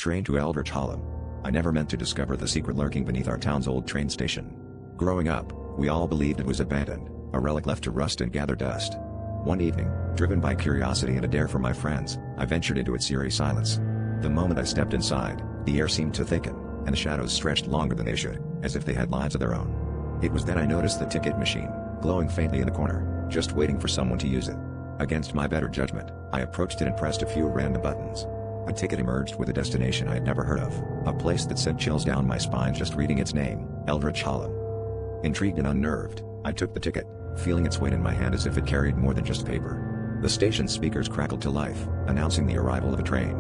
Train to Eldritch Hollow. I never meant to discover the secret lurking beneath our town's old train station. Growing up, we all believed it was abandoned, a relic left to rust and gather dust. One evening, driven by curiosity and a dare from my friends, I ventured into its eerie silence. The moment I stepped inside, the air seemed to thicken, and the shadows stretched longer than they should, as if they had lives of their own. It was then I noticed the ticket machine, glowing faintly in the corner, just waiting for someone to use it. Against my better judgment, I approached it and pressed a few random buttons. A ticket emerged with a destination I had never heard of, a place that sent chills down my spine just reading its name, Eldritch Hollow. Intrigued and unnerved, I took the ticket, feeling its weight in my hand as if it carried more than just paper. The station's speakers crackled to life, announcing the arrival of a train.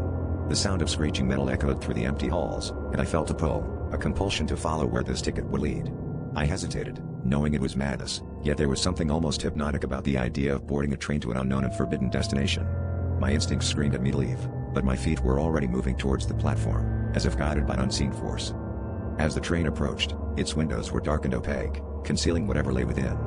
The sound of screeching metal echoed through the empty halls, and I felt a pull, a compulsion to follow where this ticket would lead. I hesitated, knowing it was madness, yet there was something almost hypnotic about the idea of boarding a train to an unknown and forbidden destination. My instincts screamed at me to leave, but my feet were already moving towards the platform, as if guided by an unseen force. As the train approached, its windows were dark and opaque, concealing whatever lay within.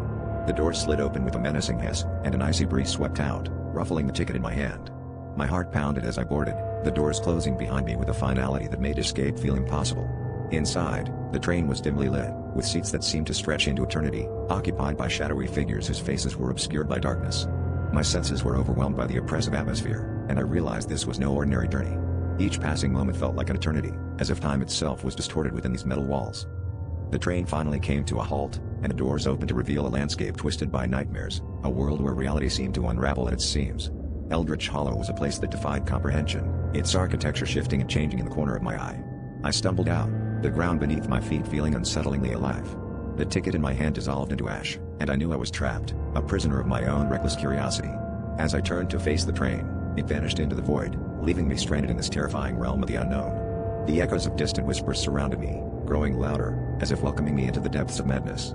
The doors slid open with a menacing hiss, and an icy breeze swept out, ruffling the ticket in my hand. My heart pounded as I boarded, the doors closing behind me with a finality that made escape feel impossible. Inside, the train was dimly lit, with seats that seemed to stretch into eternity, occupied by shadowy figures whose faces were obscured by darkness. My senses were overwhelmed by the oppressive atmosphere, and I realized this was no ordinary journey. Each passing moment felt like an eternity, as if time itself was distorted within these metal walls. The train finally came to a halt, and the doors opened to reveal a landscape twisted by nightmares, a world where reality seemed to unravel at its seams. Eldritch Hollow was a place that defied comprehension, its architecture shifting and changing in the corner of my eye. I stumbled out, the ground beneath my feet feeling unsettlingly alive. The ticket in my hand dissolved into ash, and I knew I was trapped, a prisoner of my own reckless curiosity. As I turned to face the train, it vanished into the void, leaving me stranded in this terrifying realm of the unknown. The echoes of distant whispers surrounded me, growing louder, as if welcoming me into the depths of madness.